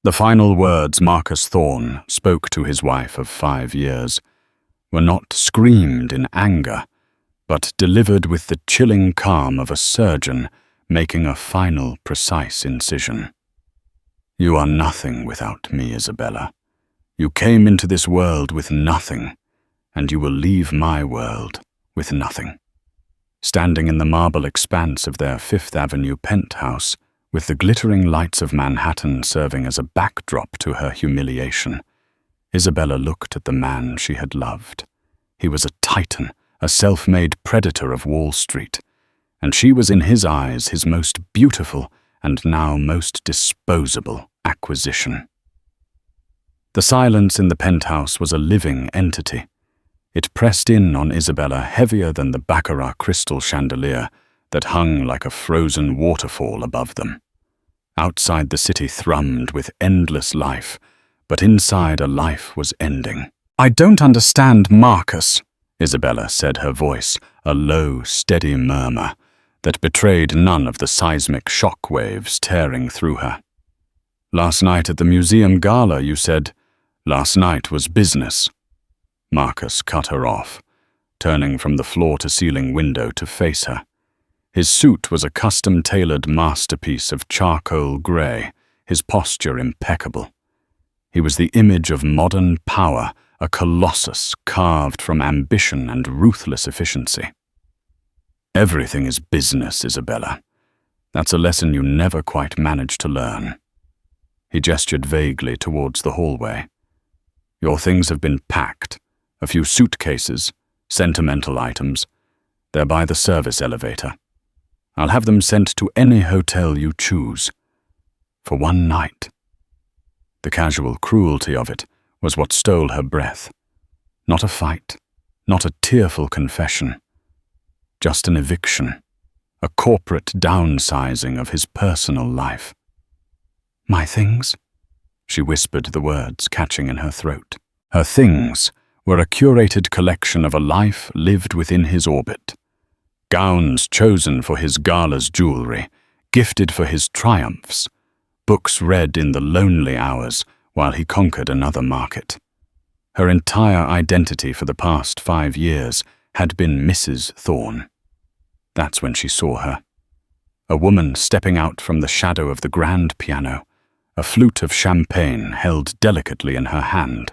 The final words Marcus Thorne spoke to his wife of 5 years were not screamed in anger, but delivered with the chilling calm of a surgeon making a final, precise incision. "You are nothing without me, Isabella. You came into this world with nothing, and you will leave my world with nothing." Standing in the marble expanse of their Fifth Avenue penthouse, with the glittering lights of Manhattan serving as a backdrop to her humiliation, Isabella looked at the man she had loved. He was a titan, a self-made predator of Wall Street, and she was in his eyes his most beautiful and now most disposable acquisition. The silence in the penthouse was a living entity. It pressed in on Isabella heavier than the baccarat crystal chandelier that hung like a frozen waterfall above them. Outside the city thrummed with endless life, but inside a life was ending. "I don't understand Marcus," Isabella said, her voice a low, steady murmur that betrayed none of the seismic shock waves tearing through her. "Last night at the museum gala, you said, 'Last night was business.'" Marcus cut her off, turning from the floor-to-ceiling window to face her. His suit was a custom-tailored masterpiece of charcoal grey, his posture impeccable. He was the image of modern power, a colossus carved from ambition and ruthless efficiency. "Everything is business, Isabella. That's a lesson you never quite managed to learn." He gestured vaguely towards the hallway. "Your things have been packed. A few suitcases, sentimental items. They're by the service elevator. I'll have them sent to any hotel you choose. For one night." The casual cruelty of it was what stole her breath. Not a fight, not a tearful confession. Just an eviction, a corporate downsizing of his personal life. "My things?" She whispered the words, catching in her throat. Her things were a curated collection of a life lived within his orbit. Gowns chosen for his gala's jewelry, gifted for his triumphs, books read in the lonely hours while he conquered another market. Her entire identity for the past 5 years had been Mrs. Thorne. That's when she saw her. A woman stepping out from the shadow of the grand piano, a flute of champagne held delicately in her hand.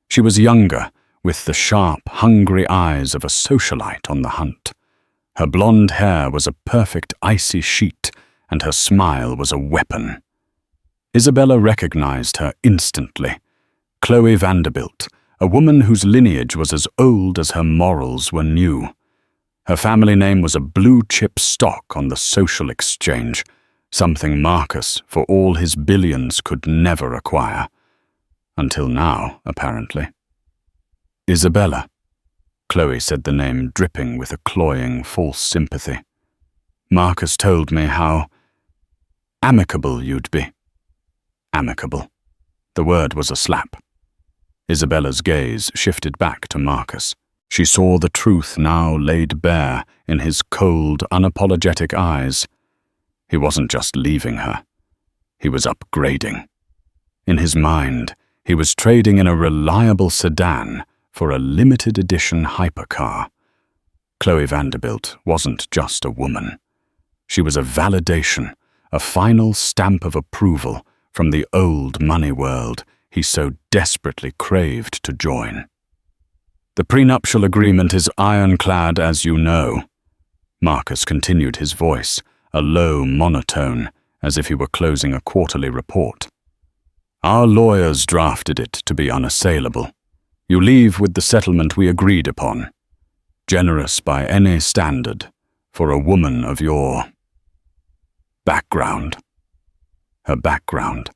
She was younger, with the sharp, hungry eyes of a socialite on the hunt. Her blonde hair was a perfect icy sheet, and her smile was a weapon. Isabella recognized her instantly. Chloe Vanderbilt, a woman whose lineage was as old as her morals were new. Her family name was a blue-chip stock on the social exchange, something Marcus, for all his billions, could never acquire. Until now, apparently. "Isabella," Chloe said the name, dripping with a cloying, false sympathy. "Marcus told me how amicable you'd be." Amicable. The word was a slap. Isabella's gaze shifted back to Marcus. She saw the truth now laid bare in his cold, unapologetic eyes. He wasn't just leaving her. He was upgrading. In his mind, he was trading in a reliable sedan for a limited edition hypercar. Chloe Vanderbilt wasn't just a woman. She was a validation, a final stamp of approval from the old money world he so desperately craved to join. "The prenuptial agreement is ironclad, as you know." Marcus continued, his voice a low monotone, as if he were closing a quarterly report. "Our lawyers drafted it to be unassailable. You leave with the settlement we agreed upon. Generous by any standard for a woman of your background." Her background,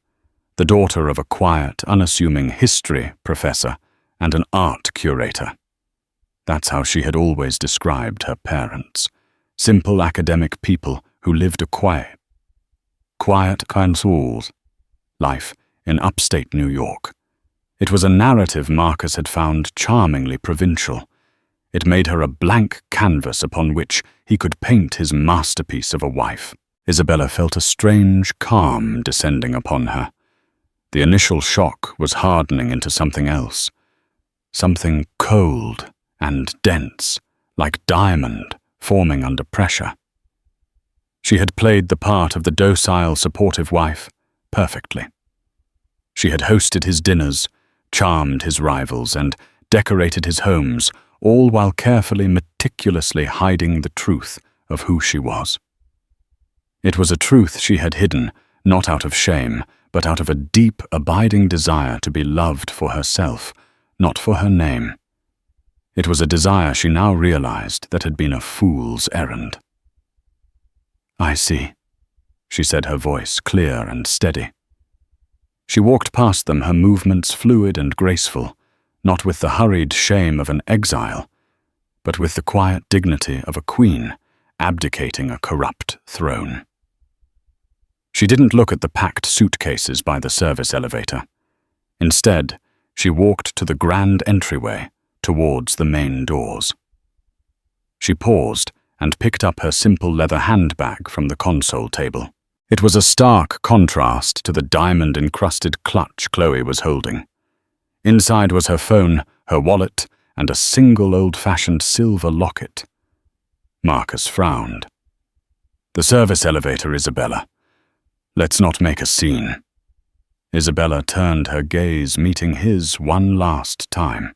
the daughter of a quiet, unassuming history professor and an art curator. That's how she had always described her parents. Simple academic people who lived a quiet counsels life in upstate New York. It was a narrative Marcus had found charmingly provincial. It made her a blank canvas upon which he could paint his masterpiece of a wife. Isabella felt a strange calm descending upon her. The initial shock was hardening into something else, something cold and dense, like diamond forming under pressure. She had played the part of the docile, supportive wife perfectly. She had hosted his dinners, charmed his rivals, and decorated his homes, all while carefully, meticulously hiding the truth of who she was. It was a truth she had hidden, not out of shame, but out of a deep, abiding desire to be loved for herself, not for her name. It was a desire she now realized that had been a fool's errand. "I see," she said, her voice clear and steady. She walked past them, her movements fluid and graceful, not with the hurried shame of an exile, but with the quiet dignity of a queen abdicating a corrupt throne. She didn't look at the packed suitcases by the service elevator. Instead, she walked to the grand entryway towards the main doors. She paused and picked up her simple leather handbag from the console table. It was a stark contrast to the diamond-encrusted clutch Chloe was holding. Inside was her phone, her wallet, and a single old-fashioned silver locket. Marcus frowned. "The service elevator, Isabella. Let's not make a scene." Isabella turned her gaze, meeting his one last time.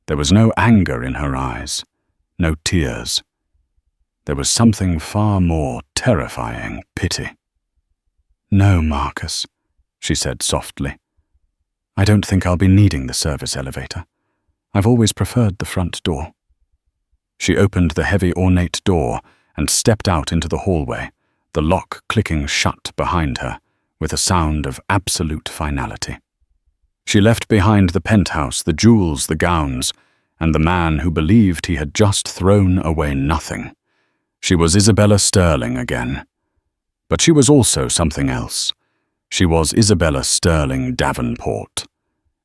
There was no anger in her eyes, no tears. There was something far more terrifying pity. "No, Marcus," she said softly. "I don't think I'll be needing the service elevator. I've always preferred the front door." She opened the heavy ornate door and stepped out into the hallway, the lock clicking shut behind her with a sound of absolute finality. She left behind the penthouse, the jewels, the gowns, and the man who believed he had just thrown away nothing. She was Isabella Sterling again. But she was also something else. She was Isabella Sterling Davenport.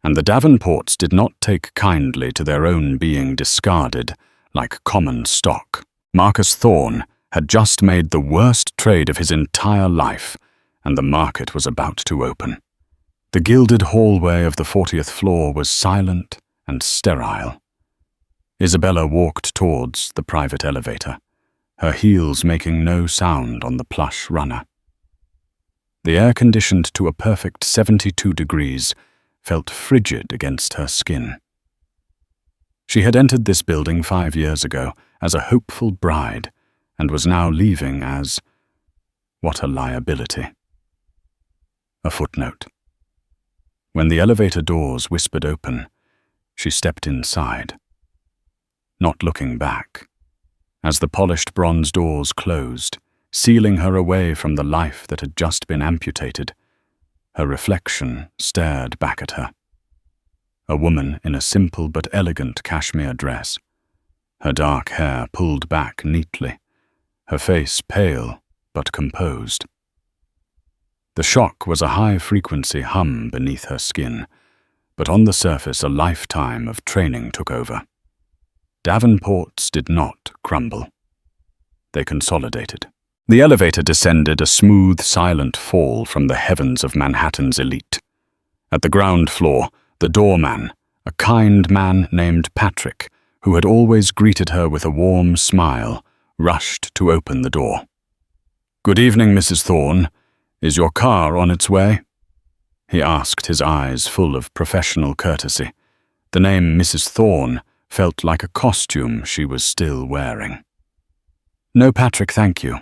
And the Davenports did not take kindly to their own being discarded like common stock. Marcus Thorne had just made the worst trade of his entire life, and the market was about to open. The gilded hallway of the 40th floor was silent and sterile. Isabella walked towards the private elevator, her heels making no sound on the plush runner. The air conditioned to a perfect 72 degrees felt frigid against her skin. She had entered this building 5 years ago as a hopeful bride and was now leaving as, what a liability. A footnote. When the elevator doors whispered open, she stepped inside, not looking back. As the polished bronze doors closed, sealing her away from the life that had just been amputated, her reflection stared back at her. A woman in a simple but elegant cashmere dress, her dark hair pulled back neatly, her face pale but composed. The shock was a high-frequency hum beneath her skin, but on the surface a lifetime of training took over. Davenports did not crumble. They consolidated. The elevator descended a smooth, silent fall from the heavens of Manhattan's elite. At the ground floor, the doorman, a kind man named Patrick, who had always greeted her with a warm smile, rushed to open the door. "Good evening, Mrs. Thorne. Is your car on its way?" he asked, his eyes full of professional courtesy. The name Mrs. Thorne felt like a costume she was still wearing. "No, Patrick, thank you.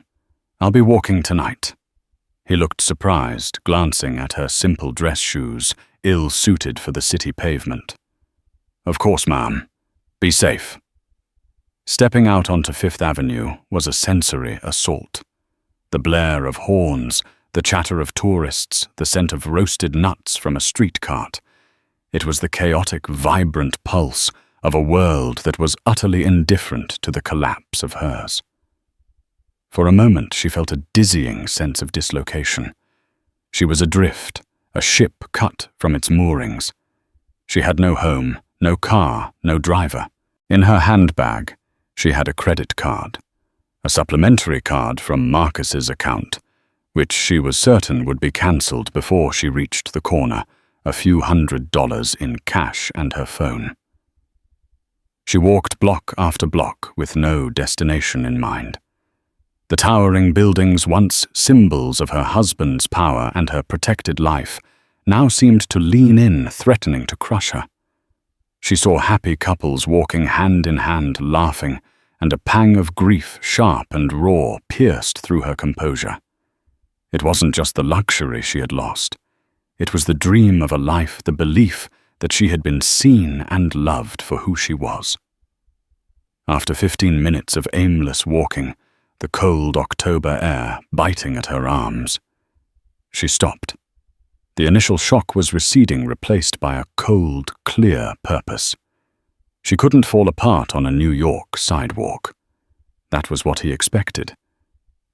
I'll be walking tonight." He looked surprised, glancing at her simple dress shoes, ill-suited for the city pavement. "Of course, ma'am. Be safe." Stepping out onto Fifth Avenue was a sensory assault. The blare of horns, the chatter of tourists, the scent of roasted nuts from a street cart. It was the chaotic, vibrant pulse of a world that was utterly indifferent to the collapse of hers. For a moment she felt a dizzying sense of dislocation. She was adrift, a ship cut from its moorings. She had no home, no car, no driver. In her handbag, she had a credit card, a supplementary card from Marcus's account, which she was certain would be cancelled before she reached the corner, a few $100 in cash and her phone. She walked block after block with no destination in mind. The towering buildings, once symbols of her husband's power and her protected life, now seemed to lean in, threatening to crush her. She saw happy couples walking hand in hand, laughing, and a pang of grief, sharp and raw, pierced through her composure. It wasn't just the luxury she had lost. It was the dream of a life, the belief that she had been seen and loved for who she was. After 15 minutes of aimless walking, the cold October air biting at her arms, she stopped. The initial shock was receding, replaced by a cold, clear purpose. She couldn't fall apart on a New York sidewalk. That was what he expected.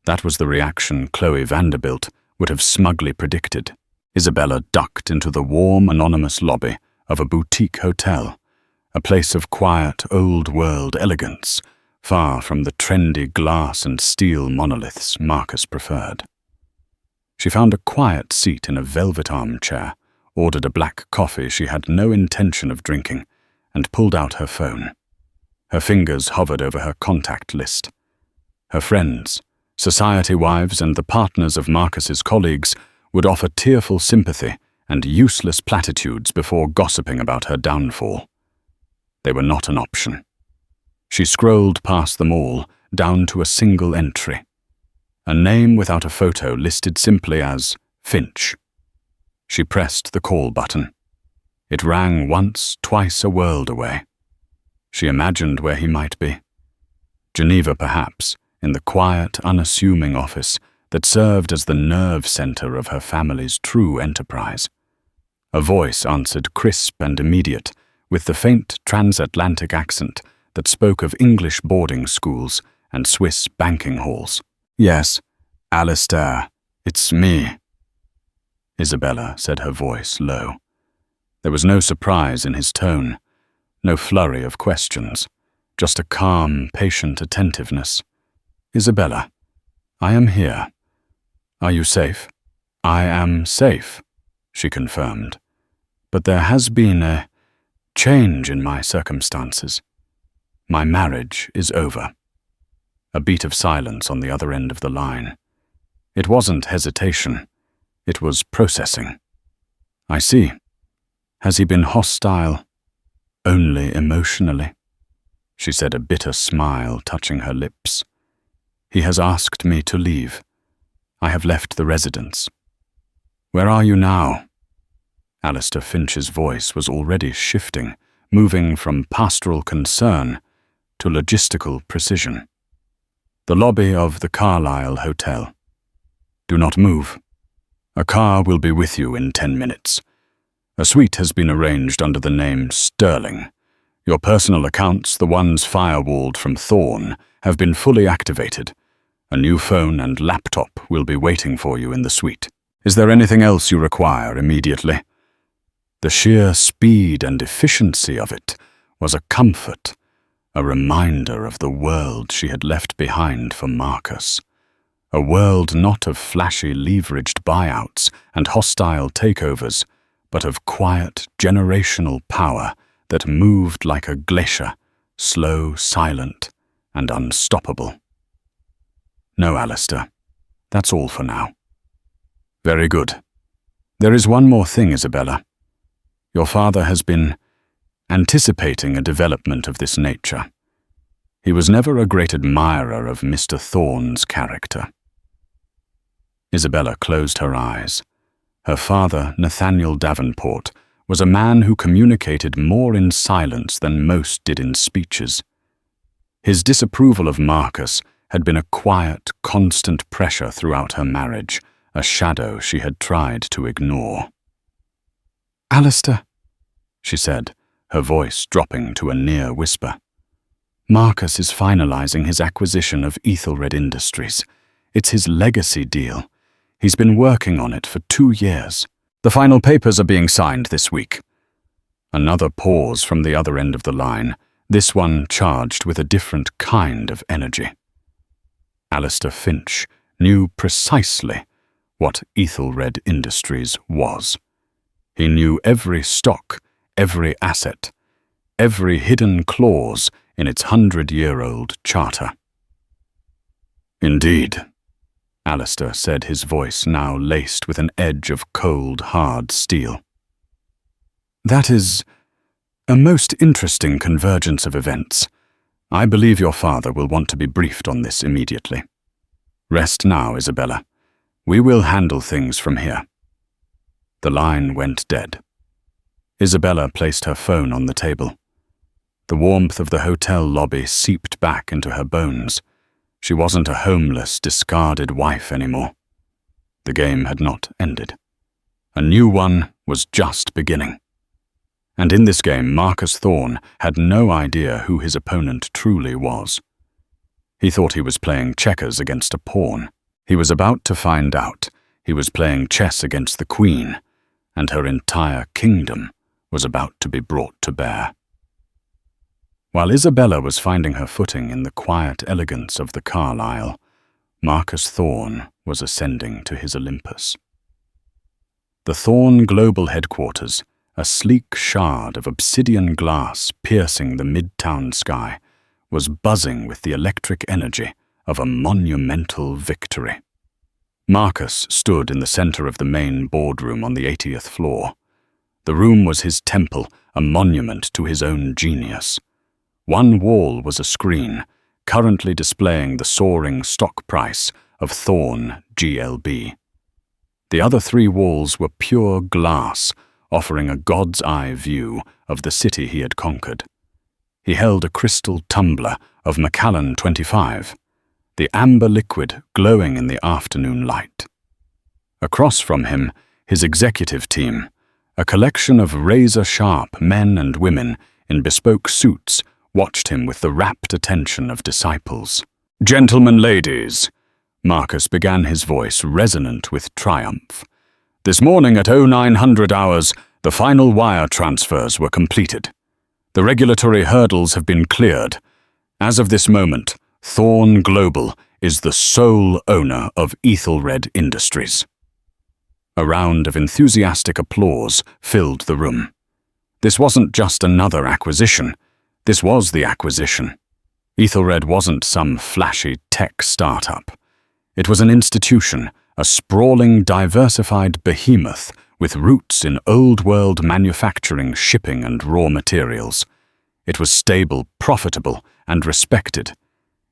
That was the reaction Chloe Vanderbilt would have smugly predicted. Isabella ducked into the warm, anonymous lobby of a boutique hotel, a place of quiet, old-world elegance, far from the trendy glass and steel monoliths Marcus preferred. She found a quiet seat in a velvet armchair, ordered a black coffee she had no intention of drinking, and pulled out her phone. Her fingers hovered over her contact list. Her friends, society wives, and the partners of Marcus's colleagues would offer tearful sympathy and useless platitudes before gossiping about her downfall. They were not an option. She scrolled past them all, down to a single entry. A name without a photo listed simply as Finch. She pressed the call button. It rang once, twice a world away. She imagined where he might be. Geneva, perhaps, in the quiet, unassuming office that served as the nerve center of her family's true enterprise. A voice answered, crisp and immediate, with the faint transatlantic accent that spoke of English boarding schools and Swiss banking halls. "Yes, Alistair, it's me," Isabella said, her voice low. There was no surprise in his tone, no flurry of questions, just a calm, patient attentiveness. "Isabella, I am here. Are you safe?" "I am safe," she confirmed. "But there has been a change in my circumstances. My marriage is over." A beat of silence on the other end of the line. It wasn't hesitation. It was processing. "I see. Has he been hostile?" "Only emotionally," she said, a bitter smile touching her lips. "He has asked me to leave. I have left the residence." "Where are you now?" Alistair Finch's voice was already shifting, moving from pastoral concern to logistical precision. "The lobby of the Carlisle Hotel. Do not move. A car will be with you in 10 minutes. A suite has been arranged under the name Sterling. Your personal accounts, the ones firewalled from Thorn, have been fully activated. A new phone and laptop will be waiting for you in the suite. Is there anything else you require immediately?" The sheer speed and efficiency of it was a comfort, a reminder of the world she had left behind for Marcus. A world not of flashy leveraged buyouts and hostile takeovers, but of quiet, generational power that moved like a glacier, slow, silent, and unstoppable. "No, Alistair. That's all for now." "Very good. There is one more thing, Isabella. Your father has been anticipating a development of this nature. He was never a great admirer of Mr. Thorn's character." Isabella closed her eyes. Her father, Nathaniel Davenport, was a man who communicated more in silence than most did in speeches. His disapproval of Marcus had been a quiet, constant pressure throughout her marriage, a shadow she had tried to ignore. "Alistair," she said, her voice dropping to a near whisper. "Marcus is finalizing his acquisition of Ethelred Industries. It's his legacy deal. He's been working on it for 2 years. The final papers are being signed this week." Another pause from the other end of the line, this one charged with a different kind of energy. Alistair Finch knew precisely what Ethelred Industries was. He knew every stock, every asset, every hidden clause in its 100-year-old charter. "Indeed," Alistair said, his voice now laced with an edge of cold, hard steel. "That is a most interesting convergence of events. I believe your father will want to be briefed on this immediately. Rest now, Isabella. We will handle things from here." The line went dead. Isabella placed her phone on the table. The warmth of the hotel lobby seeped back into her bones. She wasn't a homeless, discarded wife anymore. The game had not ended. A new one was just beginning. And in this game, Marcus Thorne had no idea who his opponent truly was. He thought he was playing checkers against a pawn. He was about to find out he was playing chess against the Queen, and her entire kingdom was about to be brought to bear. While Isabella was finding her footing in the quiet elegance of the Carlisle, Marcus Thorne was ascending to his Olympus. The Thorne Global Headquarters, a sleek shard of obsidian glass piercing the midtown sky, was buzzing with the electric energy of a monumental victory. Marcus stood in the center of the main boardroom on the 80th floor. The room was his temple, a monument to his own genius. One wall was a screen, currently displaying the soaring stock price of Thorne GLB. The other 3 walls were pure glass, offering a god's-eye view of the city he had conquered. He held a crystal tumbler of Macallan 25, the amber liquid glowing in the afternoon light. Across from him, his executive team, a collection of razor-sharp men and women in bespoke suits, watched him with the rapt attention of disciples. "Gentlemen, ladies," Marcus began, his voice resonant with triumph. "This morning at 0900 hours, the final wire transfers were completed. The regulatory hurdles have been cleared. As of this moment, Thorne Global is the sole owner of Ethelred Industries." A round of enthusiastic applause filled the room. This wasn't just another acquisition. This was the acquisition. Ethelred wasn't some flashy tech startup. It was an institution, a sprawling, diversified behemoth with roots in old-world manufacturing, shipping, and raw materials. It was stable, profitable, and respected.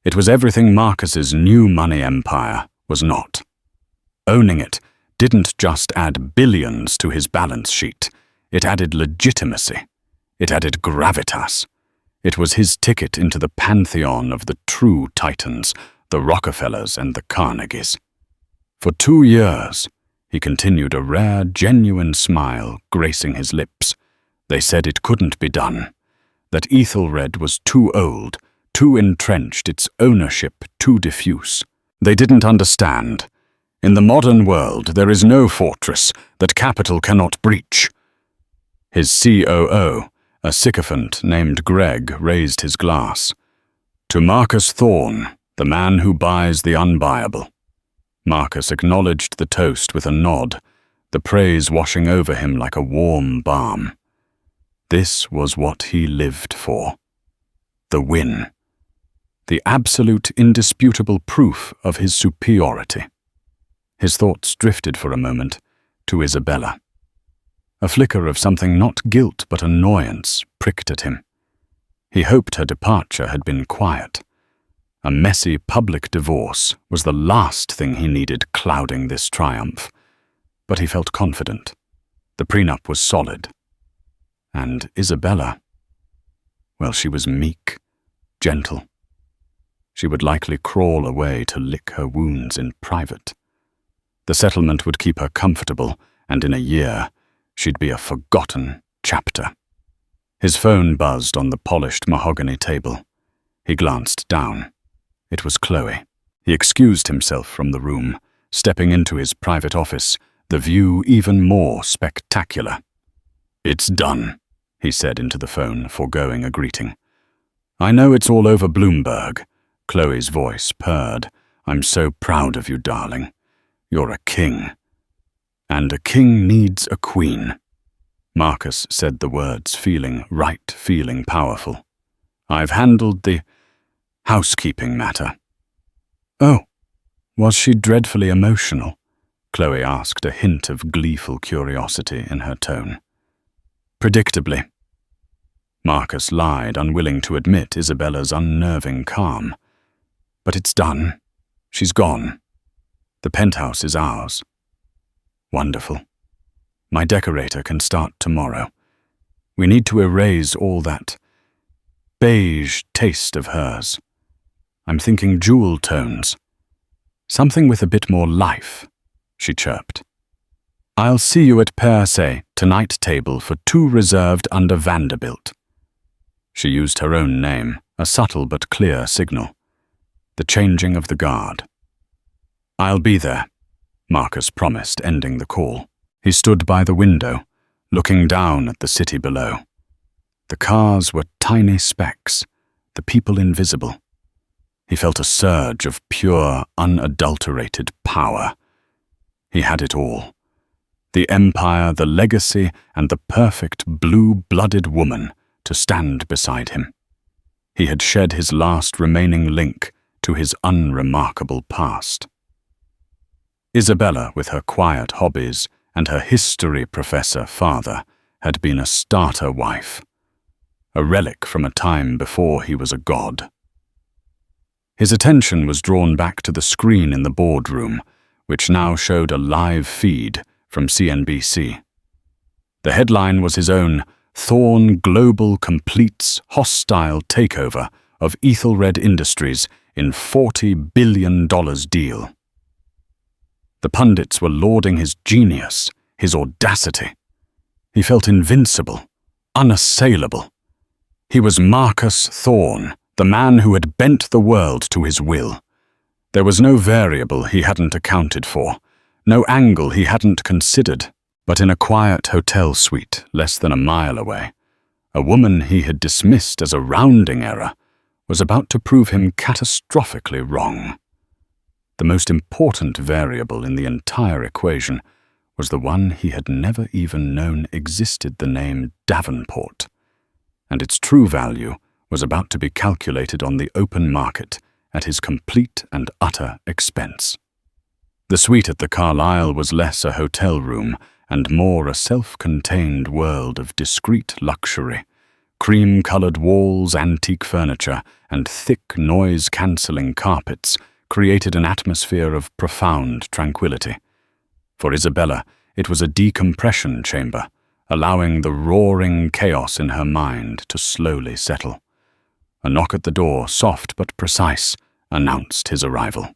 It was everything Marcus's new money empire was not. Owning it didn't just add billions to his balance sheet. It added legitimacy. It added gravitas. It was his ticket into the pantheon of the true titans, the Rockefellers and the Carnegies. For 2 years, he continued, a rare, genuine smile gracing his lips. They said it couldn't be done, that Ethelred was too old, too entrenched, its ownership too diffuse. They didn't understand. In the modern world, there is no fortress that capital cannot breach. His COO, a sycophant named Greg, raised his glass. "To Marcus Thorne, the man who buys the unbuyable." Marcus acknowledged the toast with a nod, the praise washing over him like a warm balm. This was what he lived for. The win. The absolute, indisputable proof of his superiority. His thoughts drifted for a moment to Isabella. A flicker of something not guilt but annoyance pricked at him. He hoped her departure had been quiet. A messy public divorce was the last thing he needed clouding this triumph. But he felt confident. The prenup was solid. And Isabella, well, she was meek, gentle. She would likely crawl away to lick her wounds in private. The settlement would keep her comfortable, and in a year, she'd be a forgotten chapter. His phone buzzed on the polished mahogany table. He glanced down. It was Chloe. He excused himself from the room, stepping into his private office, the view even more spectacular. "It's done," he said into the phone, foregoing a greeting. "I know it's all over Bloomberg." Chloe's voice purred. "I'm so proud of you, darling. You're a king. And a king needs a queen. Marcus said the words, feeling powerful. I've handled the housekeeping matter. Oh, was she dreadfully emotional? Chloe asked, a hint of gleeful curiosity in her tone. Predictably. Marcus lied, unwilling to admit Isabella's unnerving calm. But it's done. She's gone. The penthouse is ours. Wonderful. My decorator can start tomorrow. We need to erase all that beige taste of hers. I'm thinking jewel tones. Something with a bit more life, she chirped. I'll see you at Per Se tonight table for 2 reserved under Vanderbilt. She used her own name, a subtle but clear signal. The changing of the guard. I'll be there, Marcus promised, ending the call. He stood by the window, looking down at the city below. The cars were tiny specks, the people invisible. He felt a surge of pure, unadulterated power. He had it all. The empire, the legacy, and the perfect blue-blooded woman to stand beside him. He had shed his last remaining link to his unremarkable past. Isabella, with her quiet hobbies and her history professor father, had been a starter wife, a relic from a time before he was a god. His attention was drawn back to the screen in the boardroom, which now showed a live feed from CNBC. The headline was his own Thorne Global completes hostile takeover of Ethelred Industries in $40 billion deal. The pundits were lauding his genius, his audacity. He felt invincible, unassailable. He was Marcus Thorne, the man who had bent the world to his will. There was no variable he hadn't accounted for, no angle he hadn't considered. But in a quiet hotel suite less than a mile away, a woman he had dismissed as a rounding error was about to prove him catastrophically wrong. The most important variable in the entire equation was the one he had never even known existed, the name Davenport, and its true value was about to be calculated on the open market at his complete and utter expense. The suite at the Carlyle was less a hotel room and more a self-contained world of discreet luxury. Cream-colored walls, antique furniture, and thick noise-cancelling carpets created an atmosphere of profound tranquility. For Isabella, it was a decompression chamber, allowing the roaring chaos in her mind to slowly settle. A knock at the door, soft but precise, announced his arrival.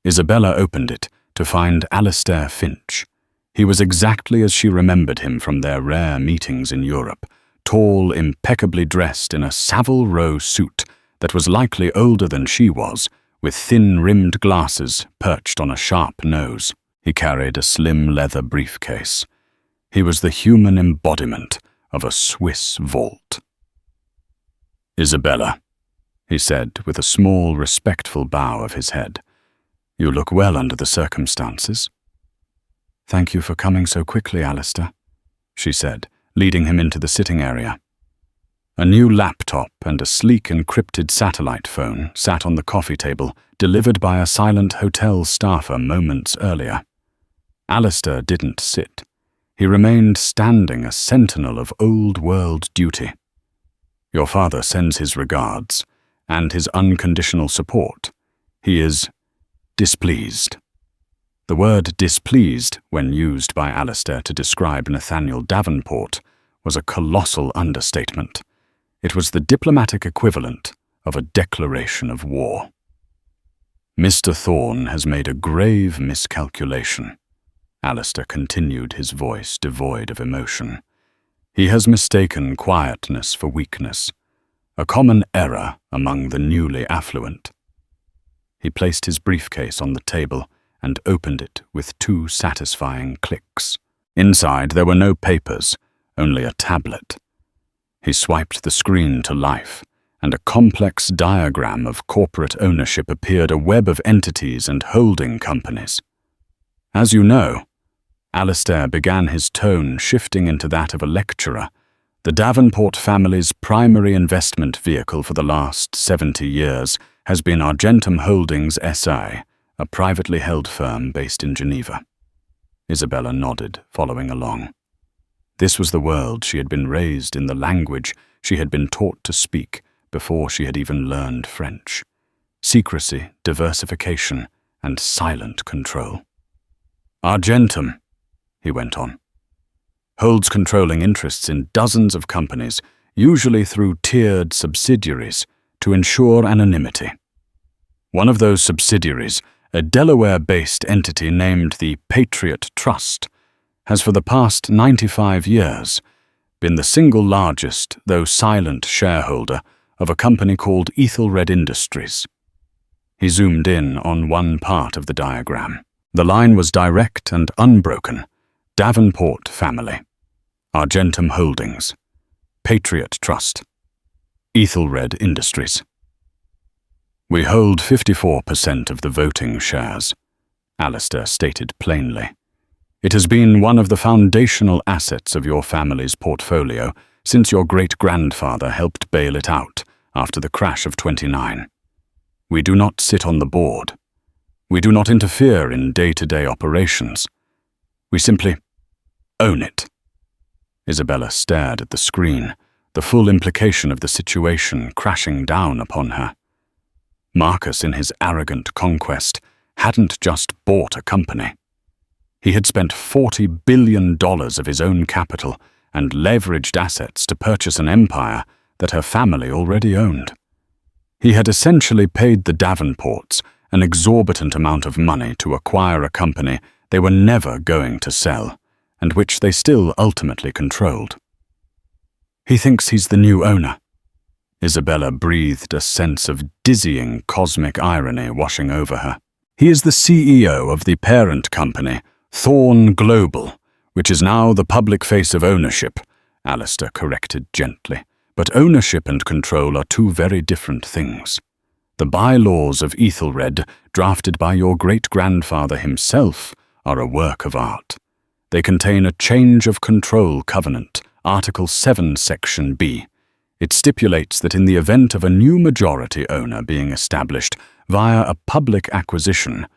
Isabella opened it to find Alistair Finch. He was exactly as she remembered him from their rare meetings in Europe, tall, impeccably dressed in a Savile Row suit that was likely older than she was, with thin-rimmed glasses perched on a sharp nose. He carried a slim leather briefcase. He was the human embodiment of a Swiss vault. "Isabella," he said with a small, respectful bow of his head. "You look well under the circumstances." "Thank you for coming so quickly, Alistair," she said, leading him into the sitting area. A new laptop and a sleek encrypted satellite phone sat on the coffee table, delivered by a silent hotel staffer moments earlier. Alistair didn't sit. He remained standing, a sentinel of old-world duty. "Your father sends his regards, and his unconditional support. He is displeased." The word displeased, when used by Alistair to describe Nathaniel Davenport, was a colossal understatement. It was the diplomatic equivalent of a declaration of war. "Mr. Thorne has made a grave miscalculation," Alistair continued, his voice devoid of emotion. "He has mistaken quietness for weakness, a common error among the newly affluent." He placed his briefcase on the table and opened it with 2 satisfying clicks. Inside there were no papers, only a tablet. He swiped the screen to life, and a complex diagram of corporate ownership appeared, a web of entities and holding companies. "As you know," Alistair began, his tone shifting into that of a lecturer. The Davenport family's primary investment vehicle for the last 70 years has been Argentum Holdings S.A., a privately held firm based in Geneva. Isabella nodded, following along. This was the world she had been raised in, the language she had been taught to speak before she had even learned French. Secrecy, diversification, and silent control. Argentum, he went on, holds controlling interests in dozens of companies, usually through tiered subsidiaries, to ensure anonymity. One of those subsidiaries, a Delaware-based entity named the Patriot Trust, has for the past 95 years been the single largest, though silent, shareholder of a company called Ethelred Industries. He zoomed in on one part of the diagram. The line was direct and unbroken. Davenport family, Argentum Holdings, Patriot Trust, Ethelred Industries. We hold 54% of the voting shares, Alistair stated plainly. It has been one of the foundational assets of your family's portfolio since your great-grandfather helped bail it out after the crash of '29. We do not sit on the board. We do not interfere in day-to-day operations. We simply own it. Isabella stared at the screen, the full implication of the situation crashing down upon her. Marcus, in his arrogant conquest, hadn't just bought a company. He had spent $40 billion of his own capital and leveraged assets to purchase an empire that her family already owned. He had essentially paid the Davenports an exorbitant amount of money to acquire a company they were never going to sell, and which they still ultimately controlled. He thinks he's the new owner. Isabella breathed, a sense of dizzying cosmic irony washing over her. He is the CEO of the parent company, Thorn Global, which is now the public face of ownership, Alistair corrected gently. But ownership and control are two very different things. The bylaws of Ethelred, drafted by your great-grandfather himself, are a work of art. They contain a change of control covenant, Article 7, Section B. It stipulates that in the event of a new majority owner being established via a public acquisition,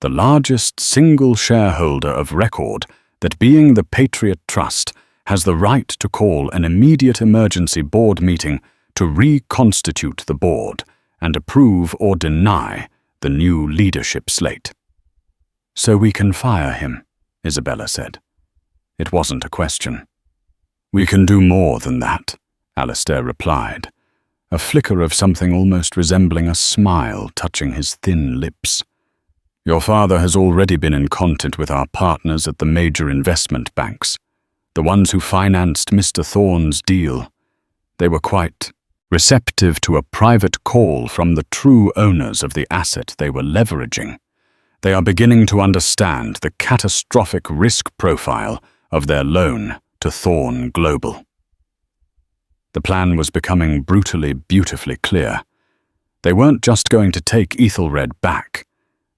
the largest single shareholder of record, that being the Patriot Trust, has the right to call an immediate emergency board meeting to reconstitute the board and approve or deny the new leadership slate. So we can fire him, Isabella said. It wasn't a question. We can do more than that, Alistair replied, a flicker of something almost resembling a smile touching his thin lips. Your father has already been in contact with our partners at the major investment banks, the ones who financed Mr. Thorne's deal. They were quite receptive to a private call from the true owners of the asset they were leveraging. They are beginning to understand the catastrophic risk profile of their loan to Thorn Global. The plan was becoming brutally, beautifully clear. They weren't just going to take Ethelred back.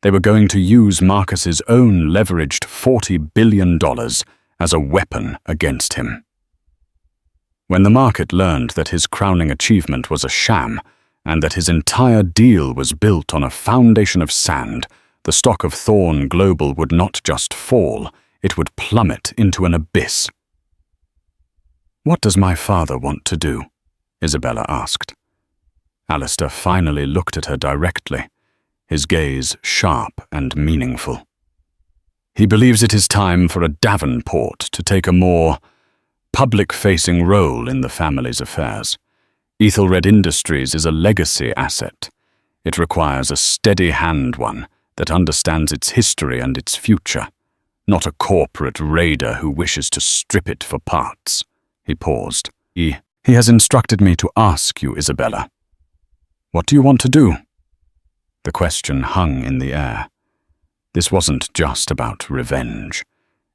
They were going to use Marcus's own leveraged $40 billion as a weapon against him. When the market learned that his crowning achievement was a sham and that his entire deal was built on a foundation of sand, the stock of Thorn Global would not just fall, it would plummet into an abyss. What does my father want to do? Isabella asked. Alistair finally looked at her directly, his gaze sharp and meaningful. He believes it is time for a Davenport to take a more public-facing role in the family's affairs. Ethelred Industries is a legacy asset. It requires a steady-hand one that understands its history and its future, not a corporate raider who wishes to strip it for parts. He paused. He has instructed me to ask you, Isabella. What do you want to do? The question hung in the air. This wasn't just about revenge.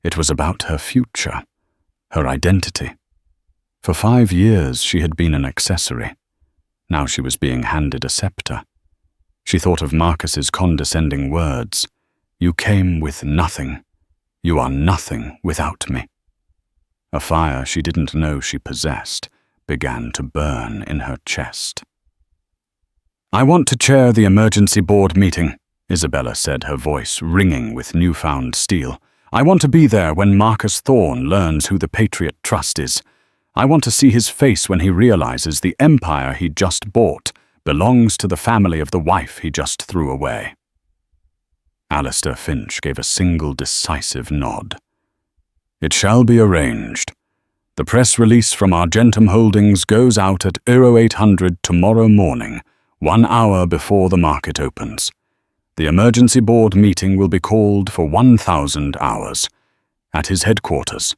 It was about her future, her identity. For 5 years she had been an accessory. Now she was being handed a scepter. She thought of Marcus's condescending words. You came with nothing. You are nothing without me. A fire she didn't know she possessed began to burn in her chest. I want to chair the emergency board meeting, Isabella said, her voice ringing with newfound steel. I want to be there when Marcus Thorne learns who the Patriot Trust is. I want to see his face when he realizes the empire he just bought belongs to the family of the wife he just threw away. Alistair Finch gave a single decisive nod. It shall be arranged. The press release from Argentum Holdings goes out at 0800 tomorrow morning, 1 hour before the market opens. The emergency board meeting will be called for 1,000 hours, at his headquarters.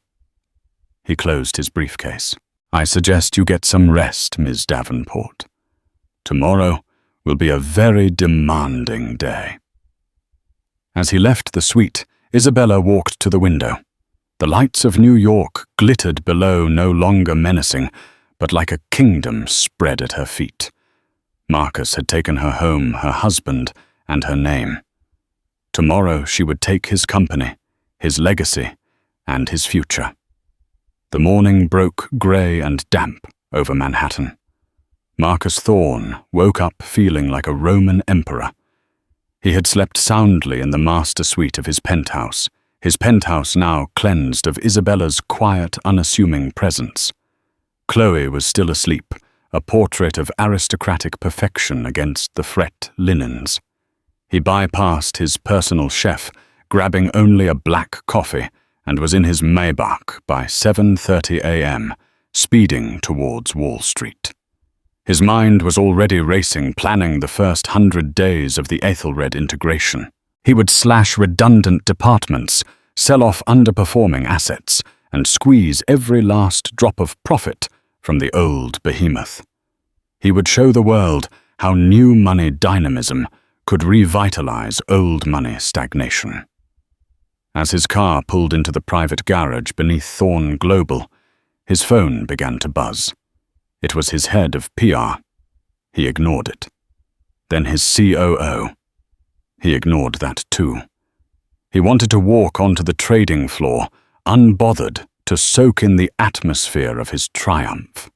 He closed his briefcase. I suggest you get some rest, Ms. Davenport. Tomorrow will be a very demanding day. As he left the suite, Isabella walked to the window. The lights of New York glittered below, no longer menacing, but like a kingdom spread at her feet. Marcus had taken her home, her husband, and her name. Tomorrow she would take his company, his legacy, and his future. The morning broke grey and damp over Manhattan. Marcus Thorne woke up feeling like a Roman emperor. He had slept soundly in the master suite of his penthouse now cleansed of Isabella's quiet, unassuming presence. Chloe was still asleep, a portrait of aristocratic perfection against the fret linens. He bypassed his personal chef, grabbing only a black coffee, and was in his Maybach by 7:30 a.m., speeding towards Wall Street. His mind was already racing, planning the first 100 days of the Ethelred integration. He would slash redundant departments, sell off underperforming assets, and squeeze every last drop of profit from the old behemoth. He would show the world how new money dynamism could revitalize old money stagnation. As his car pulled into the private garage beneath Thorne Global, his phone began to buzz. It was his head of PR. He ignored it. Then his COO. He ignored that too. He wanted to walk onto the trading floor, unbothered, to soak in the atmosphere of his triumph.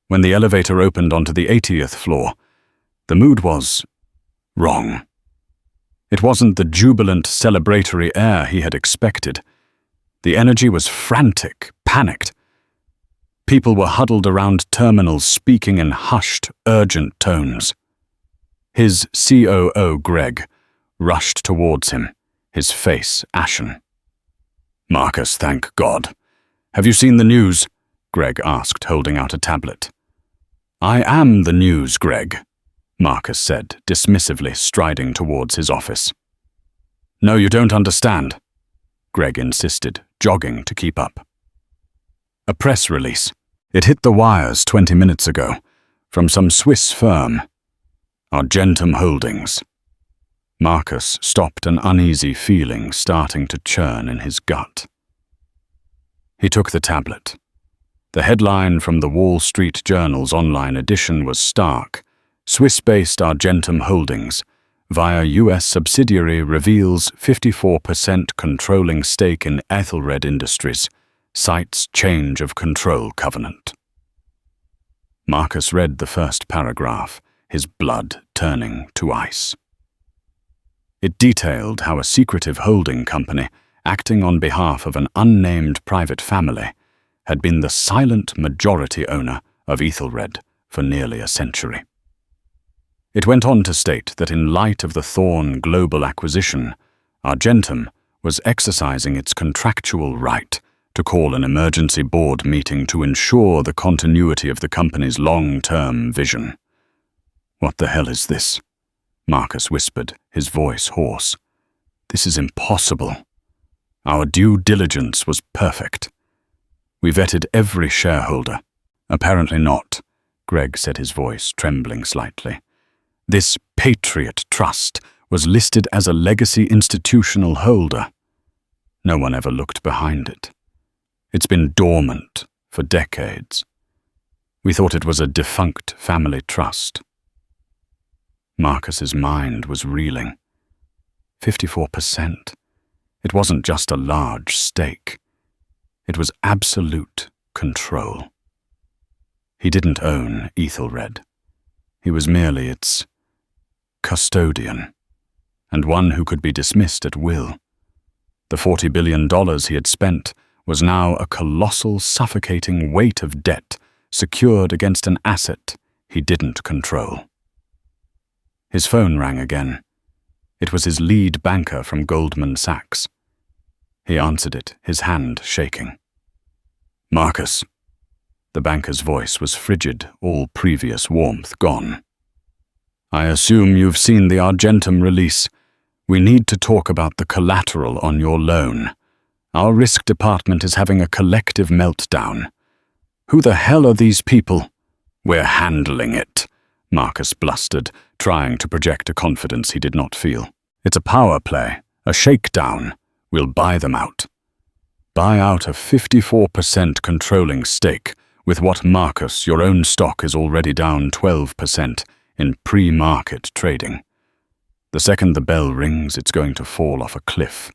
When the elevator opened onto the 80th floor, the mood was wrong. It wasn't the jubilant, celebratory air he had expected. The energy was frantic, panicked. People were huddled around terminals speaking in hushed, urgent tones. His COO, Greg, rushed towards him, his face ashen. Marcus, thank God. Have you seen the news? Greg asked, holding out a tablet. I am the news, Greg, Marcus said, dismissively, striding towards his office. No, you don't understand, Greg insisted, jogging to keep up. A press release. It hit the wires 20 minutes ago, from some Swiss firm. Argentum Holdings. Marcus stopped, an uneasy feeling starting to churn in his gut. He took the tablet. The headline from the Wall Street Journal's online edition was stark. Swiss-based Argentum Holdings, via U.S. subsidiary, reveals 54% controlling stake in Ethelred Industries, cites change of control covenant. Marcus read the first paragraph, his blood turning to ice. It detailed how a secretive holding company, acting on behalf of an unnamed private family, had been the silent majority owner of Ethelred for nearly a century. It went on to state that in light of the Thorne Global acquisition, Argentum was exercising its contractual right to call an emergency board meeting to ensure the continuity of the company's long-term vision. What the hell is this? Marcus whispered, his voice hoarse. This is impossible. Our due diligence was perfect. We vetted every shareholder. Apparently not, Greg said, his voice trembling slightly. This Patriot Trust was listed as a legacy institutional holder. No one ever looked behind it. It's been dormant for decades. We thought it was a defunct family trust. Marcus's mind was reeling. 54%. It wasn't just a large stake. It was absolute control. He didn't own Ethelred. He was merely its custodian, and one who could be dismissed at will. The $40 billion he had spent was now a colossal, suffocating weight of debt secured against an asset he didn't control. His phone rang again. It was his lead banker from Goldman Sachs. He answered it, his hand shaking. "Marcus." The banker's voice was frigid, all previous warmth gone. "I assume you've seen the Argentum release. We need to talk about the collateral on your loan. Our risk department is having a collective meltdown. Who the hell are these people?" "We're handling it," Marcus blustered, trying to project a confidence he did not feel. "It's a power play, a shakedown. We'll buy them out." Buy out a 54% controlling stake, with what, Marcus, your own stock is already down 12% in pre-market trading. The second the bell rings, it's going to fall off a cliff.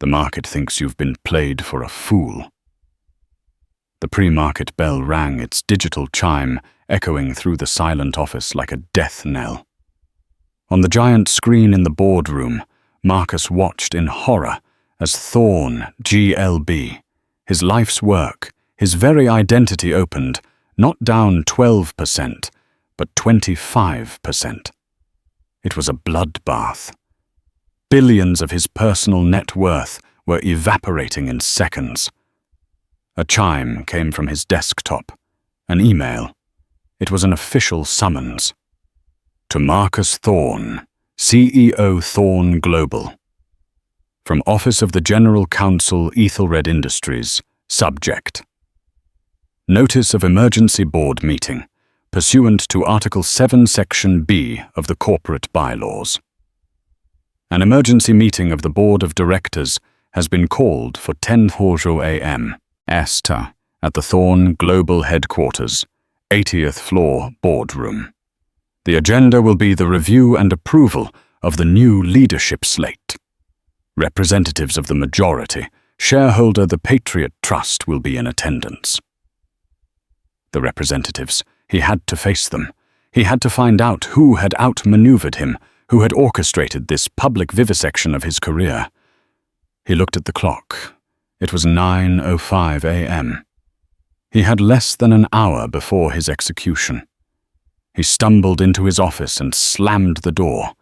The market thinks you've been played for a fool. The pre-market bell rang, its digital chime echoing through the silent office like a death knell. On the giant screen in the boardroom, Marcus watched in horror as Thorne, GLB, his life's work, his very identity opened, not down 12%, but 25%. It was a bloodbath. Billions of his personal net worth were evaporating in seconds. A chime came from his desktop, an email. It was an official summons. To Marcus Thorne, CEO Thorne Global. From Office of the General Counsel, Ethelred Industries, subject. Notice of Emergency Board Meeting, pursuant to Article 7, Section B of the Corporate Bylaws. An emergency meeting of the Board of Directors has been called for 10:00 a.m. ESTA at the Thorne Global Headquarters, 80th floor boardroom. The agenda will be the review and approval of the new leadership slate. Representatives of the majority, shareholder the Patriot Trust, will be in attendance. The representatives, he had to face them. He had to find out who had outmaneuvered him, who had orchestrated this public vivisection of his career. He looked at the clock. It was 9:05 a.m. He had less than an hour before his execution. He stumbled into his office and slammed the door,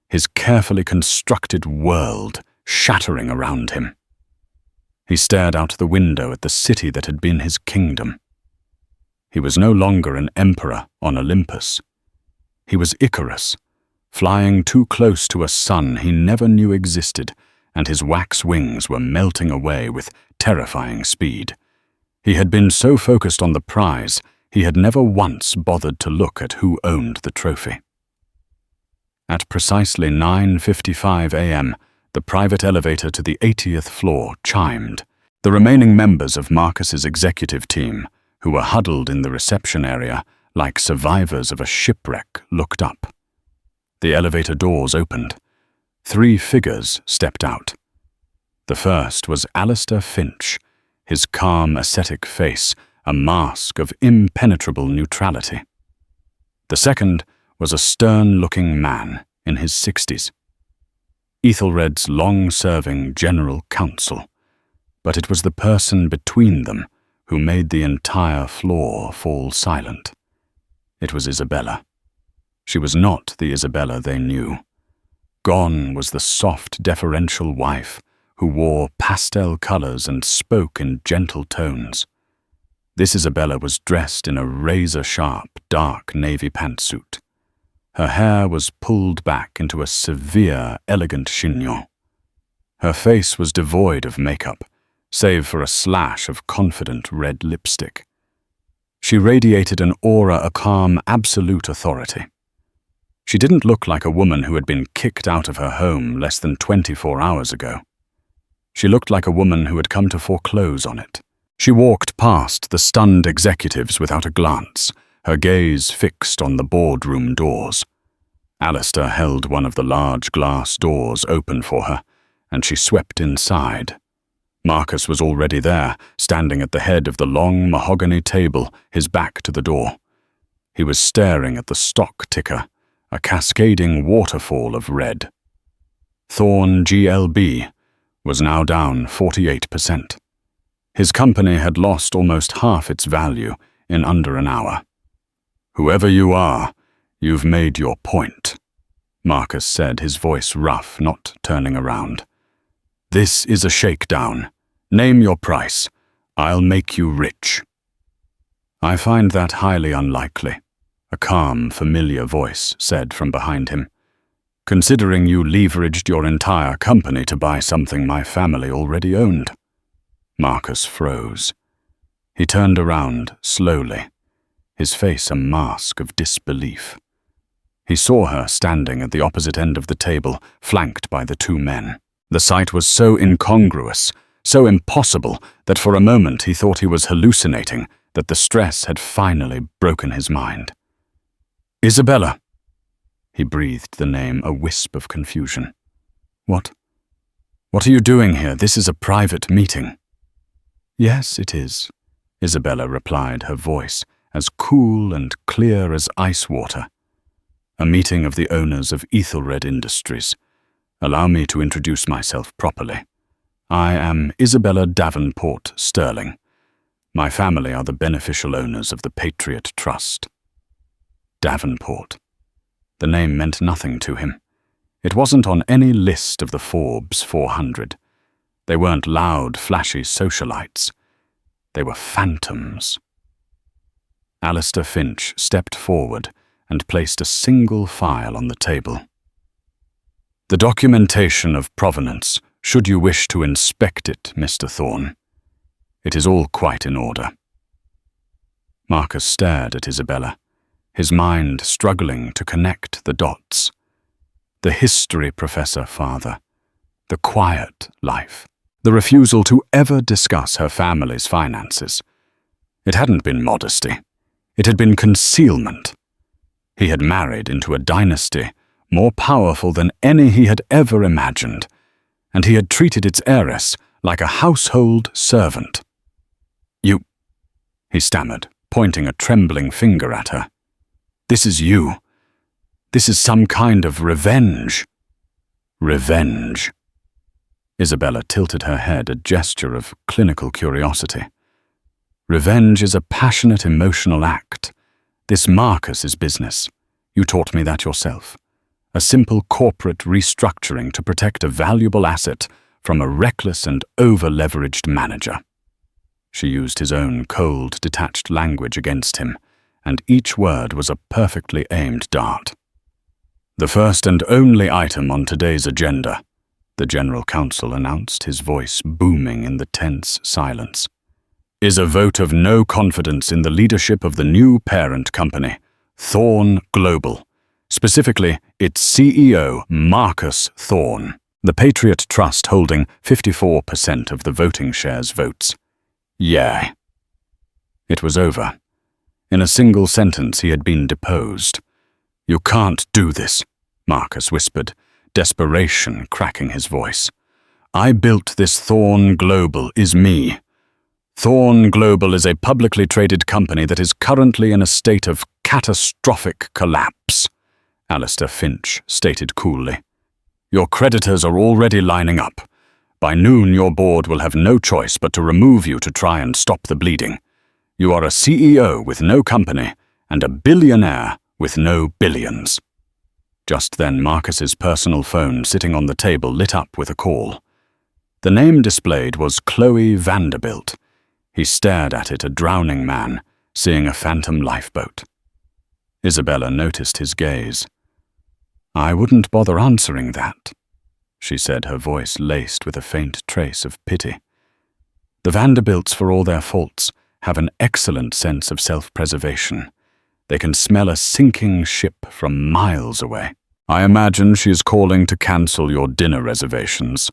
his carefully constructed world shattering around him. He stared out the window at the city that had been his kingdom. He was no longer an emperor on Olympus. He was Icarus, flying too close to a sun he never knew existed, and his wax wings were melting away with terrifying speed. He had been so focused on the prize, he had never once bothered to look at who owned the trophy. At precisely 9:55 a.m., the private elevator to the 80th floor chimed. The remaining members of Marcus's executive team, who were huddled in the reception area like survivors of a shipwreck, looked up. The elevator doors opened. 3 figures stepped out. The first was Alistair Finch, his calm, ascetic face a mask of impenetrable neutrality. The second was a stern-looking man in his 60s. Ethelred's long-serving general counsel, but it was the person between them who made the entire floor fall silent. It was Isabella. She was not the Isabella they knew. Gone was the soft, deferential wife who wore pastel colors and spoke in gentle tones. This Isabella was dressed in a razor-sharp, dark navy pantsuit. Her hair was pulled back into a severe, elegant chignon. Her face was devoid of makeup, save for a slash of confident red lipstick. She radiated an aura of calm, absolute authority. She didn't look like a woman who had been kicked out of her home less than 24 hours ago. She looked like a woman who had come to foreclose on it. She walked past the stunned executives without a glance, her gaze fixed on the boardroom doors. Alistair held one of the large glass doors open for her, and she swept inside. Marcus was already there, standing at the head of the long mahogany table, his back to the door. He was staring at the stock ticker, a cascading waterfall of red. Thorn GLB was now down 48%. His company had lost almost half its value in under an hour. "Whoever you are, you've made your point," Marcus said, his voice rough, not turning around. "This is a shakedown. Name your price. I'll make you rich." "I find that highly unlikely," a calm, familiar voice said from behind him. "Considering you leveraged your entire company to buy something my family already owned." Marcus froze. He turned around slowly, his face a mask of disbelief. He saw her standing at the opposite end of the table, flanked by the two men. The sight was so incongruous, so impossible, that for a moment he thought he was hallucinating, that the stress had finally broken his mind. "Isabella!" He breathed the name, a wisp of confusion. What are you doing here? This is a private meeting." "Yes, it is," Isabella replied, her voice as cool and clear as ice water. "A meeting of the owners of Ethelred Industries. Allow me to introduce myself properly. I am Isabella Davenport Sterling. My family are the beneficial owners of the Patriot Trust." Davenport. The name meant nothing to him. It wasn't on any list of the Forbes 400. They weren't loud, flashy socialites. They were phantoms. Alistair Finch stepped forward and placed a single file on the table. "The documentation of provenance, should you wish to inspect it, Mr. Thorn. It is all quite in order." Marcus stared at Isabella, his mind struggling to connect the dots. The history professor father, the quiet life, the refusal to ever discuss her family's finances. It hadn't been modesty. It had been concealment. He had married into a dynasty more powerful than any he had ever imagined, and he had treated its heiress like a household servant. "You," he stammered, pointing a trembling finger at her. "This is you. This is some kind of revenge." "Revenge." Isabella tilted her head, a gesture of clinical curiosity. "Revenge is a passionate emotional act. This Marcus is business. You taught me that yourself. A simple corporate restructuring to protect a valuable asset from a reckless and over-leveraged manager." She used his own cold, detached language against him, and each word was a perfectly aimed dart. "The first and only item on today's agenda," the General Counsel announced, his voice booming in the tense silence, "is a vote of no confidence in the leadership of the new parent company, Thorn Global, specifically its CEO, Marcus Thorn, the Patriot Trust holding 54% of the voting shares votes. Yay." It was over. In a single sentence he had been deposed. "You can't do this," Marcus whispered, desperation cracking his voice. "I built this Thorn Global is me. Thorn Global is a publicly traded company that is currently in a state of catastrophic collapse," Alistair Finch stated coolly. "Your creditors are already lining up. By noon your board will have no choice but to remove you to try and stop the bleeding. You are a CEO with no company and a billionaire with no billions." Just then Marcus's personal phone sitting on the table lit up with a call. The name displayed was Chloe Vanderbilt. He stared at it, a drowning man, seeing a phantom lifeboat. Isabella noticed his gaze. "I wouldn't bother answering that," she said, her voice laced with a faint trace of pity. "The Vanderbilts, for all their faults, have an excellent sense of self-preservation. They can smell a sinking ship from miles away. I imagine she is calling to cancel your dinner reservations."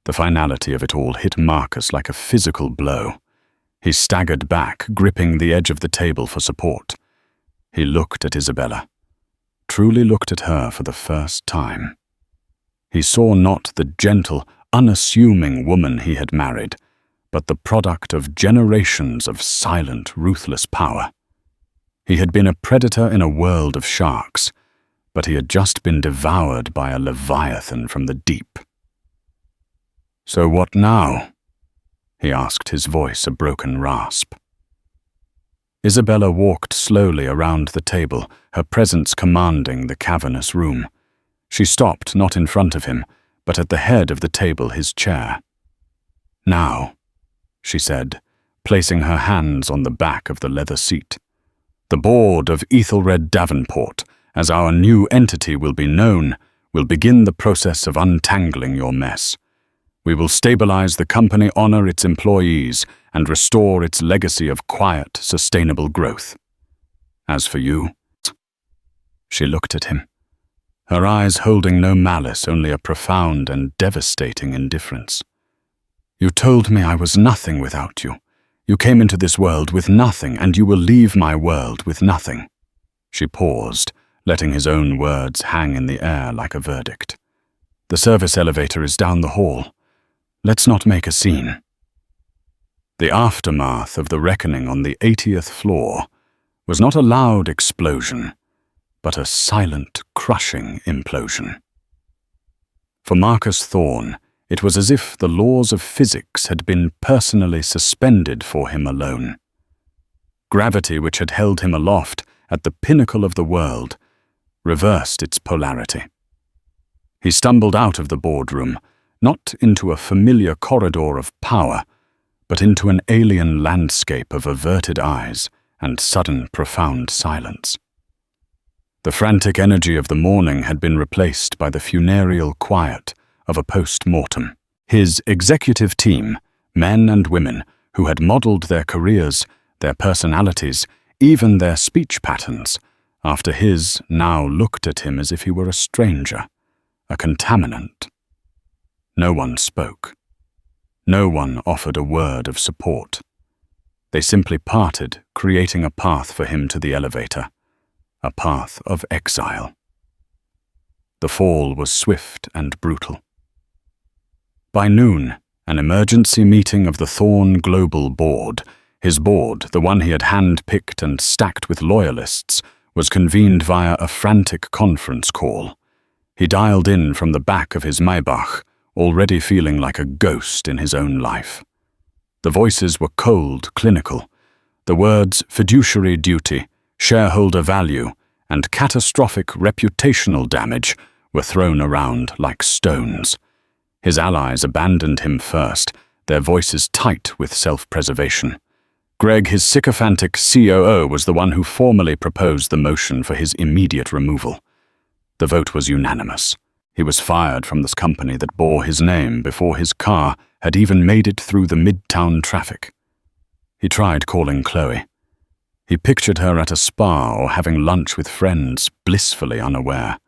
The finality of it all hit Marcus like a physical blow. He staggered back, gripping the edge of the table for support. He looked at Isabella, truly looked at her for the first time. He saw not the gentle, unassuming woman he had married, but the product of generations of silent, ruthless power. He had been a predator in a world of sharks, but he had just been devoured by a leviathan from the deep. "So what now?" he asked, his voice a broken rasp. Isabella walked slowly around the table, her presence commanding the cavernous room. She stopped not in front of him, but at the head of the table, his chair. "Now," she said, placing her hands on the back of the leather seat. "The board of Ethelred Davenport, as our new entity will be known, will begin the process of untangling your mess. We will stabilize the company, honor its employees, and restore its legacy of quiet, sustainable growth. As for you," she looked at him, her eyes holding no malice, only a profound and devastating indifference. "You told me I was nothing without you. You came into this world with nothing, and you will leave my world with nothing." She paused, letting his own words hang in the air like a verdict. "The service elevator is down the hall. Let's not make a scene." The aftermath of the reckoning on the 80th floor was not a loud explosion, but a silent, crushing implosion. For Marcus Thorne, it was as if the laws of physics had been personally suspended for him alone. Gravity, which had held him aloft at the pinnacle of the world, reversed its polarity. He stumbled out of the boardroom, not into a familiar corridor of power, but into an alien landscape of averted eyes and sudden profound silence. The frantic energy of the morning had been replaced by the funereal quiet of a post-mortem. His executive team, men and women who had modeled their careers, their personalities, even their speech patterns, after his, now looked at him as if he were a stranger, a contaminant. No one spoke. No one offered a word of support. They simply parted, creating a path for him to the elevator, a path of exile. The fall was swift and brutal. By noon, an emergency meeting of the Thorne Global Board, his board, the one he had hand-picked and stacked with loyalists, was convened via a frantic conference call. He dialed in from the back of his Maybach, already feeling like a ghost in his own life. The voices were cold, clinical. The words fiduciary duty, shareholder value, and catastrophic reputational damage were thrown around like stones. His allies abandoned him first, their voices tight with self-preservation. Greg, his sycophantic COO, was the one who formally proposed the motion for his immediate removal. The vote was unanimous. He was fired from this company that bore his name before his car had even made it through the midtown traffic. He tried calling Chloe. He pictured her at a spa or having lunch with friends, blissfully unaware.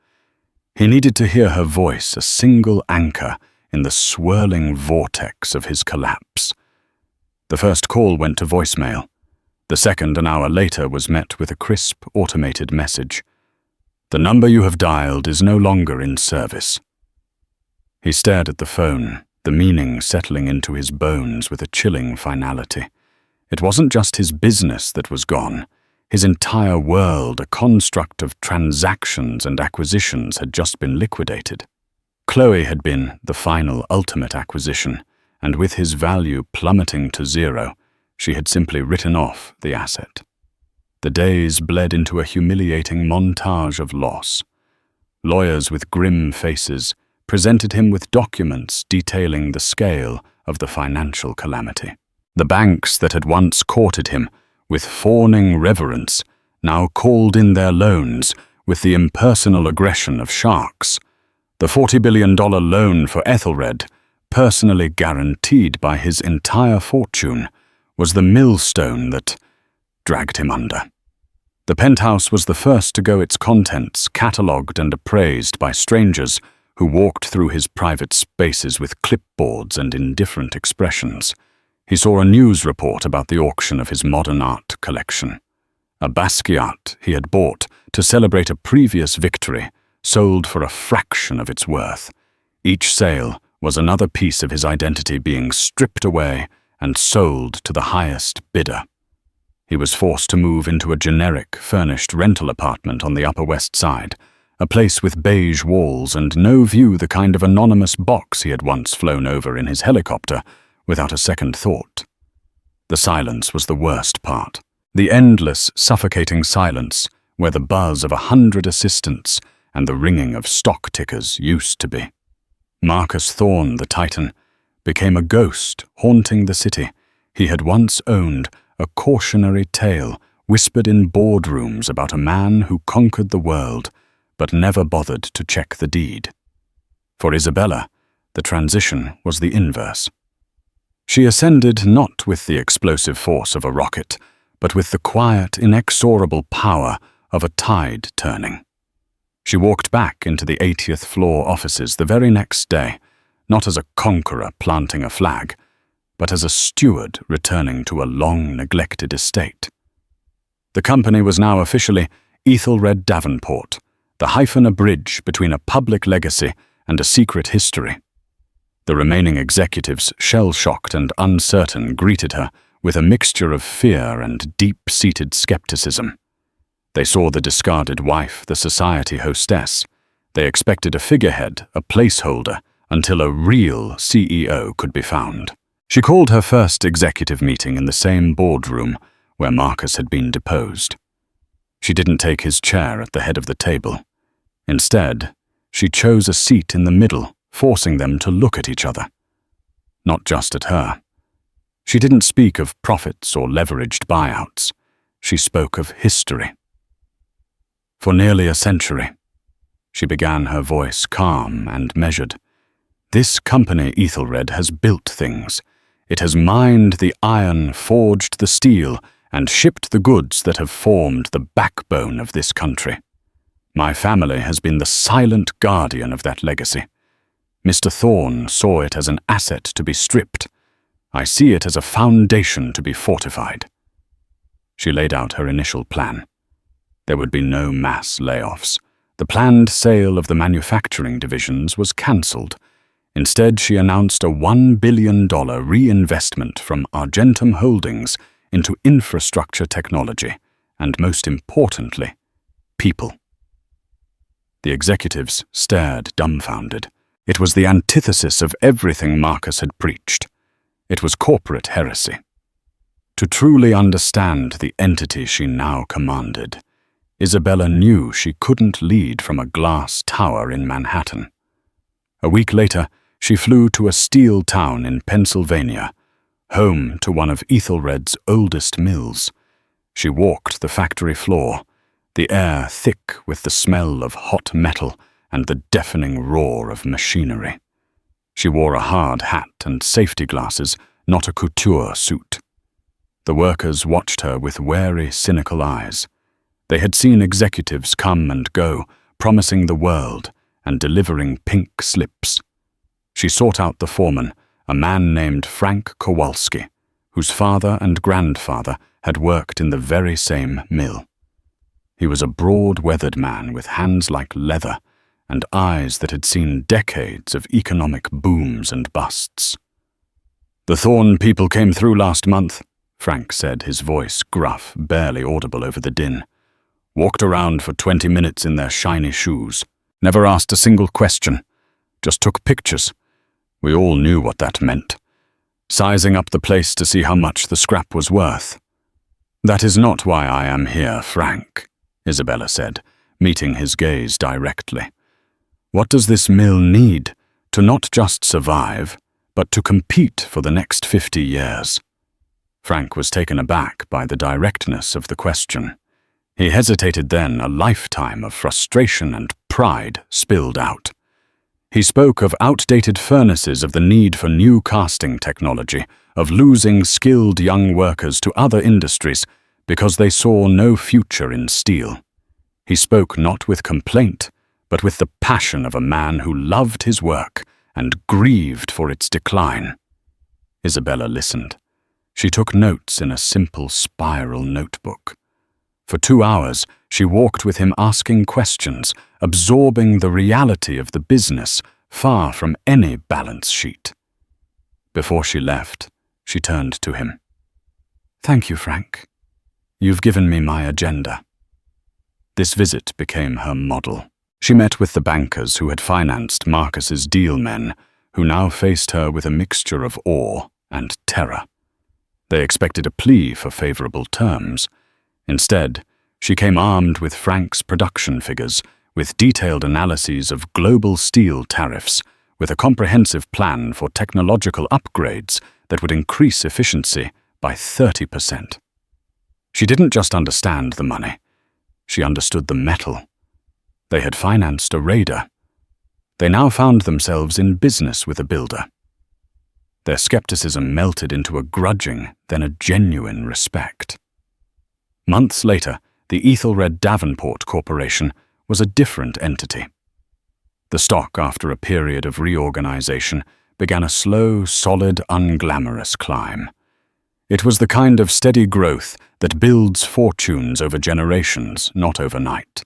He needed to hear her voice, a single anchor in the swirling vortex of his collapse. The first call went to voicemail. The second, an hour later, was met with a crisp, automated message. "The number you have dialed is no longer in service." He stared at the phone, the meaning settling into his bones with a chilling finality. It wasn't just his business that was gone. His entire world, a construct of transactions and acquisitions, had just been liquidated. Chloe had been the final, ultimate acquisition, and with his value plummeting to zero, she had simply written off the asset. The days bled into a humiliating montage of loss. Lawyers with grim faces presented him with documents detailing the scale of the financial calamity. The banks that had once courted him with fawning reverence now called in their loans with the impersonal aggression of sharks. The $40 billion loan for Ethelred, personally guaranteed by his entire fortune, was the millstone that dragged him under. The penthouse was the first to go, its contents catalogued and appraised by strangers who walked through his private spaces with clipboards and indifferent expressions. He saw a news report about the auction of his modern art collection. A Basquiat he had bought to celebrate a previous victory, sold for a fraction of its worth. Each sale was another piece of his identity being stripped away and sold to the highest bidder. He was forced to move into a generic, furnished rental apartment on the Upper West Side, a place with beige walls and no view, the kind of anonymous box he had once flown over in his helicopter without a second thought. The silence was the worst part. The endless, suffocating silence where the buzz of 100 assistants and the ringing of stock tickers used to be. Marcus Thorne, the Titan, became a ghost haunting the city he had once owned, a cautionary tale whispered in boardrooms about a man who conquered the world but never bothered to check the deed. For Isabella, the transition was the inverse. She ascended not with the explosive force of a rocket, but with the quiet, inexorable power of a tide turning. She walked back into the 80th floor offices the very next day, not as a conqueror planting a flag, but as a steward returning to a long-neglected estate. The company was now officially Ethelred Davenport, the hyphen a bridge between a public legacy and a secret history. The remaining executives, shell-shocked and uncertain, greeted her with a mixture of fear and deep-seated skepticism. They saw the discarded wife, the society hostess. They expected a figurehead, a placeholder, until a real CEO could be found. She called her first executive meeting in the same boardroom where Marcus had been deposed. She didn't take his chair at the head of the table. Instead, she chose a seat in the middle, forcing them to look at each other. Not just at her. She didn't speak of profits or leveraged buyouts. She spoke of history. For nearly a century, she began, her voice calm and measured. This company, Ethelred, has built things. It has mined the iron, forged the steel, and shipped the goods that have formed the backbone of this country. My family has been the silent guardian of that legacy. Mr. Thorne saw it as an asset to be stripped. I see it as a foundation to be fortified. She laid out her initial plan. There would be no mass layoffs. The planned sale of the manufacturing divisions was cancelled. Instead, she announced a $1 billion reinvestment from Argentum Holdings into infrastructure technology, and most importantly, people. The executives stared dumbfounded. It was the antithesis of everything Marcus had preached. It was corporate heresy. To truly understand the entity she now commanded, Isabella knew she couldn't lead from a glass tower in Manhattan. A week later, she flew to a steel town in Pennsylvania, home to one of Ethelred's oldest mills. She walked the factory floor, the air thick with the smell of hot metal and the deafening roar of machinery. She wore a hard hat and safety glasses, not a couture suit. The workers watched her with wary, cynical eyes. They had seen executives come and go, promising the world and delivering pink slips. She sought out the foreman, a man named Frank Kowalski, whose father and grandfather had worked in the very same mill. He was a broad-weathered man with hands like leather and eyes that had seen decades of economic booms and busts. "The Thorne people came through last month," Frank said, his voice gruff, barely audible over the din. "Walked around for 20 minutes in their shiny shoes. Never asked a single question. Just took pictures. We all knew what that meant. Sizing up the place to see how much the scrap was worth." "That is not why I am here, Frank," Isabella said, meeting his gaze directly. "What does this mill need to not just survive, but to compete for the next 50 years? Frank was taken aback by the directness of the question. He hesitated, then a lifetime of frustration and pride spilled out. He spoke of outdated furnaces, of the need for new casting technology, of losing skilled young workers to other industries because they saw no future in steel. He spoke not with complaint, but with the passion of a man who loved his work and grieved for its decline. Isabella listened. She took notes in a simple spiral notebook. For 2 hours, she walked with him, asking questions, absorbing the reality of the business far from any balance sheet. Before she left, she turned to him. "Thank you, Frank. You've given me my agenda." This visit became her model. She met with the bankers who had financed Marcus's deal men, who now faced her with a mixture of awe and terror. They expected a plea for favorable terms. Instead, she came armed with Frank's production figures, with detailed analyses of global steel tariffs, with a comprehensive plan for technological upgrades that would increase efficiency by 30%. She didn't just understand the money, she understood the metal. They had financed a raider. They now found themselves in business with a builder. Their skepticism melted into a grudging, then a genuine respect. Months later, the Ethelred Davenport Corporation was a different entity. The stock, after a period of reorganization, began a slow, solid, unglamorous climb. It was the kind of steady growth that builds fortunes over generations, not overnight.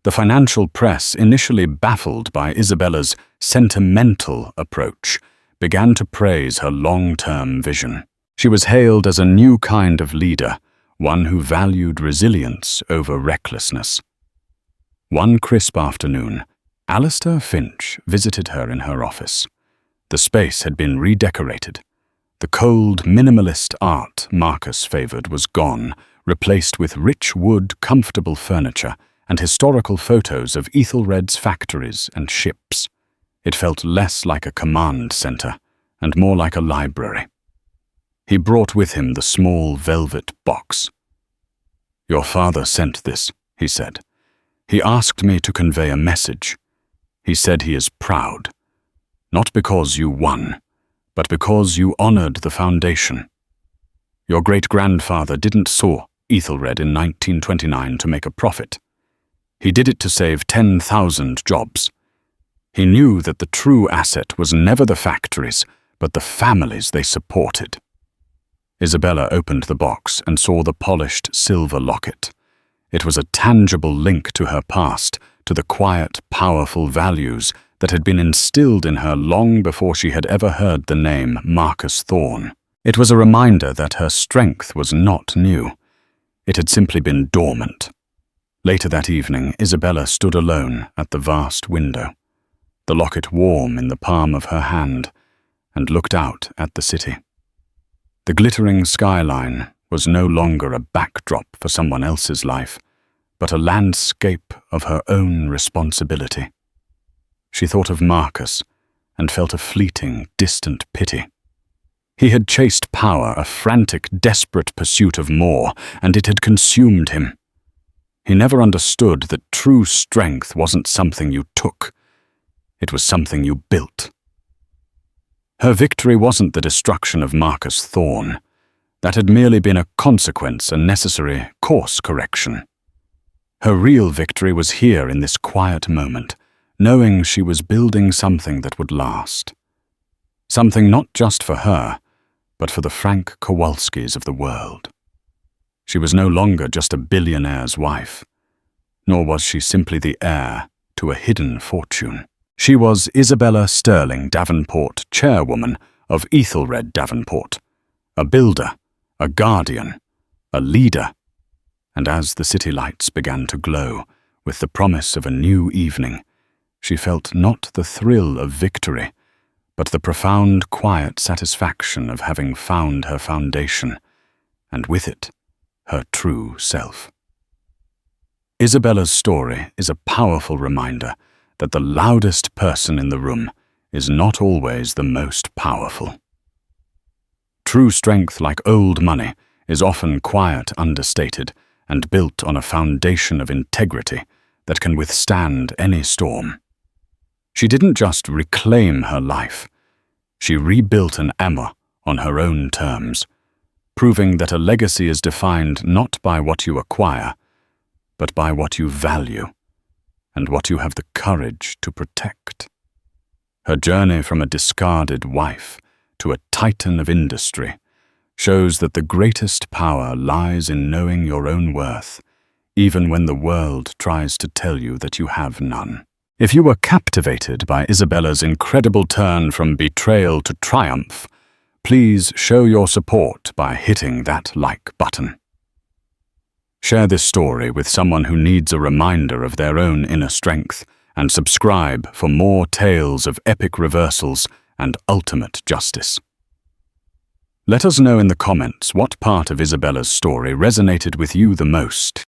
The financial press, initially baffled by Isabella's sentimental approach, began to praise her long-term vision. She was hailed as a new kind of leader, one who valued resilience over recklessness. One crisp afternoon, Alistair Finch visited her in her office. The space had been redecorated. The cold, minimalist art Marcus favored was gone, replaced with rich wood, comfortable furniture, and historical photos of Ethelred's factories and ships. It felt less like a command center and more like a library. He brought with him the small velvet box. "Your father sent this," he said. "He asked me to convey a message. He said he is proud, not because you won, but because you honored the foundation. Your great-grandfather didn't sow Ethelred in 1929 to make a profit. He did it to save 10,000 jobs. He knew that the true asset was never the factories, but the families they supported." Isabella opened the box and saw the polished silver locket. It was a tangible link to her past, to the quiet, powerful values that had been instilled in her long before she had ever heard the name Marcus Thorne. It was a reminder that her strength was not new. It had simply been dormant. Later that evening, Isabella stood alone at the vast window, the locket warm in the palm of her hand, and looked out at the city. The glittering skyline was no longer a backdrop for someone else's life, but a landscape of her own responsibility. She thought of Marcus and felt a fleeting, distant pity. He had chased power, a frantic, desperate pursuit of more, and it had consumed him. He never understood that true strength wasn't something you took. It was something you built. Her victory wasn't the destruction of Marcus Thorne. That had merely been a consequence, a necessary course correction. Her real victory was here in this quiet moment, knowing she was building something that would last. Something not just for her, but for the Frank Kowalskis of the world. She was no longer just a billionaire's wife, nor was she simply the heir to a hidden fortune. She was Isabella Sterling Davenport, chairwoman of Ethelred Davenport, a builder, a guardian, a leader. And as the city lights began to glow with the promise of a new evening, she felt not the thrill of victory, but the profound, quiet satisfaction of having found her foundation, and with it, her true self. Isabella's story is a powerful reminder that the loudest person in the room is not always the most powerful. True strength, like old money, is often quiet, understated, and built on a foundation of integrity that can withstand any storm. She didn't just reclaim her life, she rebuilt an Emma on her own terms, proving that a legacy is defined not by what you acquire, but by what you value, and what you have the courage to protect. Her journey from a discarded wife to a titan of industry shows that the greatest power lies in knowing your own worth, even when the world tries to tell you that you have none. If you were captivated by Isabella's incredible turn from betrayal to triumph, please show your support by hitting that like button. Share this story with someone who needs a reminder of their own inner strength, and subscribe for more tales of epic reversals and ultimate justice. Let us know in the comments what part of Isabella's story resonated with you the most.